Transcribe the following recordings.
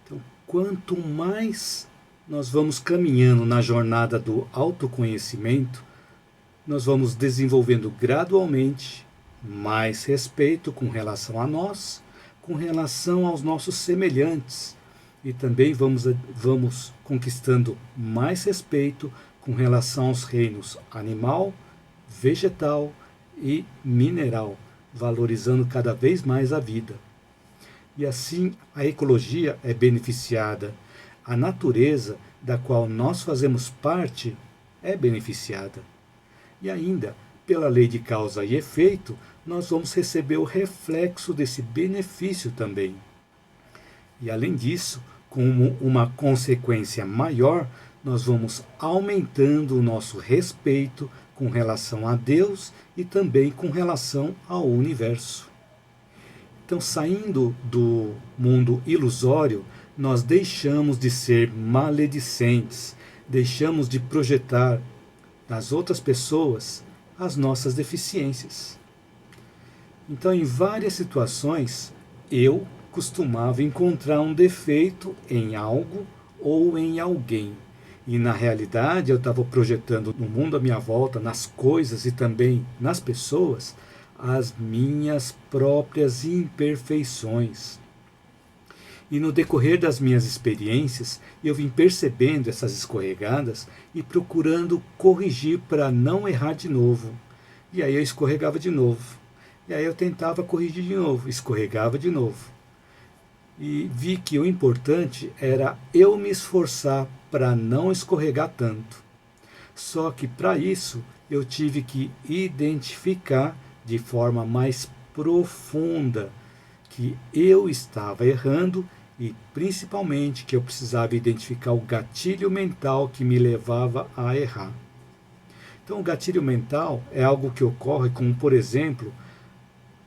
Então, quanto mais nós vamos caminhando na jornada do autoconhecimento, nós vamos desenvolvendo gradualmente mais respeito com relação a nós, com relação aos nossos semelhantes. E também vamos conquistando mais respeito com relação aos reinos animal, vegetal e mineral, valorizando cada vez mais a vida. E assim a ecologia é beneficiada, a natureza da qual nós fazemos parte é beneficiada. E ainda, pela lei de causa e efeito, nós vamos receber o reflexo desse benefício também. E além disso, como uma consequência maior, nós vamos aumentando o nosso respeito com relação a Deus e também com relação ao universo. Então, saindo do mundo ilusório, nós deixamos de ser maledicentes, deixamos de projetar nas outras pessoas as nossas deficiências. Então, em várias situações, eu costumava encontrar um defeito em algo ou em alguém. E na realidade eu estava projetando no mundo à minha volta, nas coisas e também nas pessoas, as minhas próprias imperfeições. E no decorrer das minhas experiências, eu vim percebendo essas escorregadas e procurando corrigir para não errar de novo. E aí eu escorregava de novo. E aí eu tentava corrigir de novo, escorregava de novo. E vi que o importante era eu me esforçar para não escorregar tanto. Só que para isso eu tive que identificar de forma mais profunda que eu estava errando e principalmente que eu precisava identificar o gatilho mental que me levava a errar. Então o gatilho mental é algo que ocorre como, por exemplo,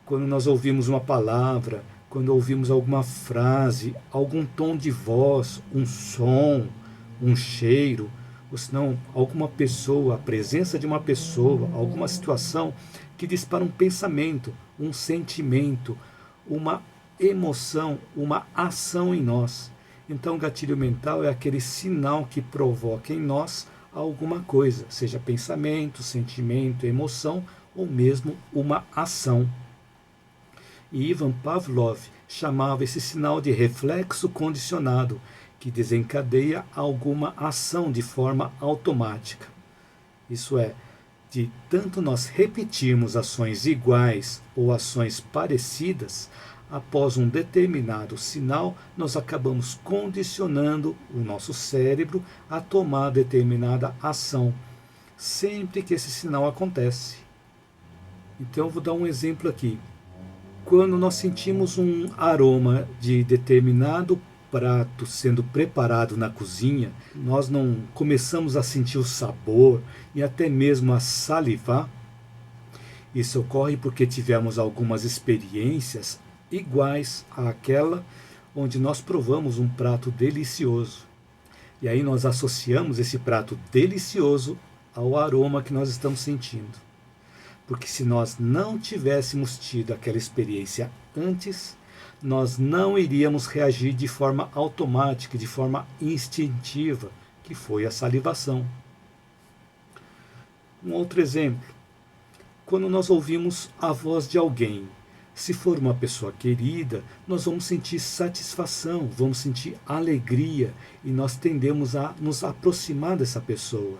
quando nós ouvimos uma palavra, quando ouvimos alguma frase, algum tom de voz, um som, um cheiro, ou senão alguma pessoa, a presença de uma pessoa, alguma situação que dispara um pensamento, um sentimento, uma emoção, uma ação em nós. Então, o gatilho mental é aquele sinal que provoca em nós alguma coisa, seja pensamento, sentimento, emoção ou mesmo uma ação. E Ivan Pavlov chamava esse sinal de reflexo condicionado, que desencadeia alguma ação de forma automática. Isso é, de tanto nós repetirmos ações iguais ou ações parecidas, após um determinado sinal, nós acabamos condicionando o nosso cérebro a tomar determinada ação, sempre que esse sinal acontece. Então eu vou dar um exemplo aqui. Quando nós sentimos um aroma de determinado prato sendo preparado na cozinha, nós não começamos a sentir o sabor e até mesmo a salivar. Isso ocorre porque tivemos algumas experiências iguais àquela onde nós provamos um prato delicioso. E aí nós associamos esse prato delicioso ao aroma que nós estamos sentindo. Porque se nós não tivéssemos tido aquela experiência antes, nós não iríamos reagir de forma automática, de forma instintiva, que foi a salivação. Um outro exemplo. Quando nós ouvimos a voz de alguém, se for uma pessoa querida, nós vamos sentir satisfação, vamos sentir alegria e nós tendemos a nos aproximar dessa pessoa.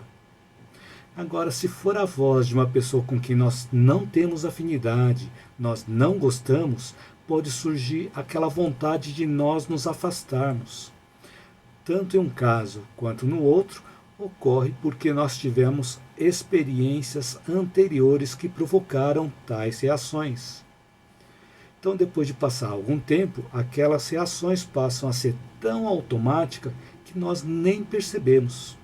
Agora, se for a voz de uma pessoa com quem nós não temos afinidade, nós não gostamos, pode surgir aquela vontade de nós nos afastarmos. Tanto em um caso quanto no outro, ocorre porque nós tivemos experiências anteriores que provocaram tais reações. Então, depois de passar algum tempo, aquelas reações passam a ser tão automáticas que nós nem percebemos.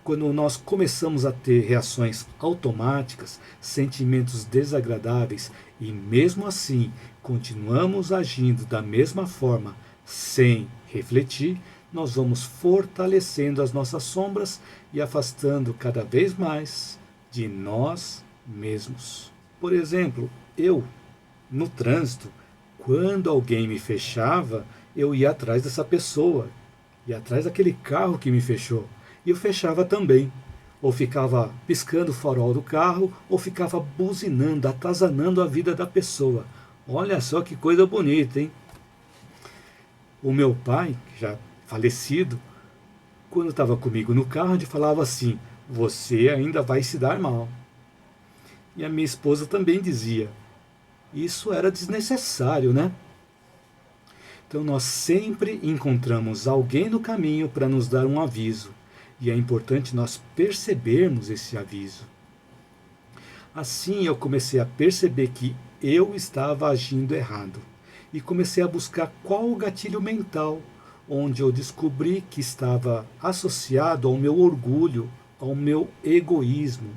Quando nós começamos a ter reações automáticas, sentimentos desagradáveis e mesmo assim continuamos agindo da mesma forma sem refletir, nós vamos fortalecendo as nossas sombras e afastando cada vez mais de nós mesmos. Por exemplo, eu, no trânsito, quando alguém me fechava, eu ia atrás dessa pessoa, ir atrás daquele carro que me fechou. E eu fechava também. Ou ficava piscando o farol do carro, ou ficava buzinando, atazanando a vida da pessoa. Olha só que coisa bonita, hein? O meu pai, já falecido, quando estava comigo no carro, ele falava assim: você ainda vai se dar mal. E a minha esposa também dizia: isso era desnecessário, né? Então nós sempre encontramos alguém no caminho para nos dar um aviso. E é importante nós percebermos esse aviso. Assim eu comecei a perceber que eu estava agindo errado. E comecei a buscar qual o gatilho mental, onde eu descobri que estava associado ao meu orgulho, ao meu egoísmo.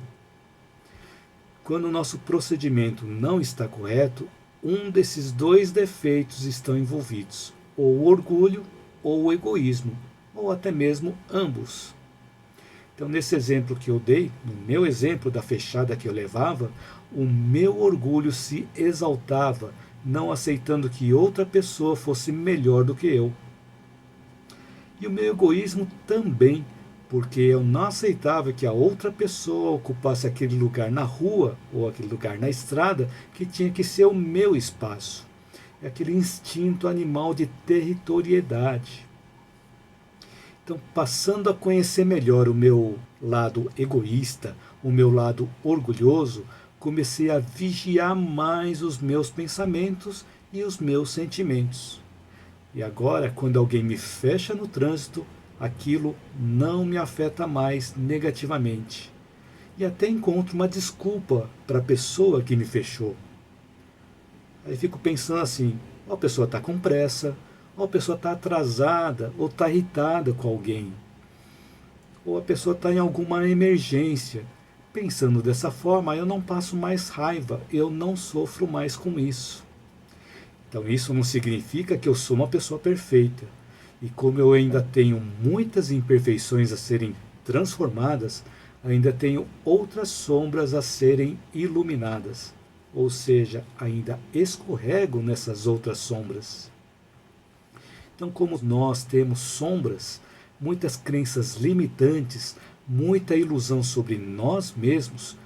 Quando o nosso procedimento não está correto, um desses dois defeitos estão envolvidos, ou o orgulho ou o egoísmo, ou até mesmo ambos. Então, nesse exemplo que eu dei, no meu exemplo da fechada que eu levava, o meu orgulho se exaltava, não aceitando que outra pessoa fosse melhor do que eu. E o meu egoísmo também, porque eu não aceitava que a outra pessoa ocupasse aquele lugar na rua ou aquele lugar na estrada que tinha que ser o meu espaço. É aquele instinto animal de territorialidade. Então, passando a conhecer melhor o meu lado egoísta, o meu lado orgulhoso, comecei a vigiar mais os meus pensamentos e os meus sentimentos. E agora, quando alguém me fecha no trânsito, aquilo não me afeta mais negativamente. E até encontro uma desculpa para a pessoa que me fechou. Aí fico pensando assim: ou a pessoa está com pressa, ou a pessoa está atrasada, ou está irritada com alguém, ou a pessoa está em alguma emergência. Pensando dessa forma, eu não passo mais raiva, eu não sofro mais com isso. Então isso não significa que eu sou uma pessoa perfeita. E como eu ainda tenho muitas imperfeições a serem transformadas, ainda tenho outras sombras a serem iluminadas. Ou seja, ainda escorrego nessas outras sombras. Então, como nós temos sombras, muitas crenças limitantes, muita ilusão sobre nós mesmos,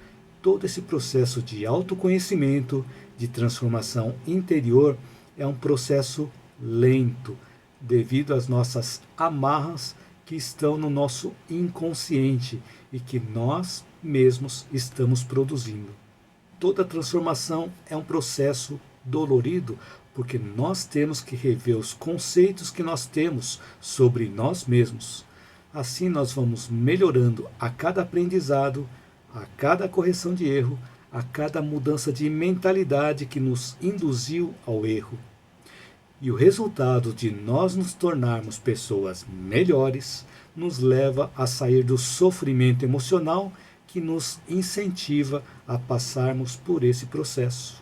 todo esse processo de autoconhecimento, de transformação interior, é um processo lento, devido às nossas amarras que estão no nosso inconsciente e que nós mesmos estamos produzindo. Toda transformação é um processo dolorido, porque nós temos que rever os conceitos que nós temos sobre nós mesmos. Assim nós vamos melhorando a cada aprendizado, a cada correção de erro, a cada mudança de mentalidade que nos induziu ao erro. E o resultado de nós nos tornarmos pessoas melhores nos leva a sair do sofrimento emocional que nos incentiva a passarmos por esse processo.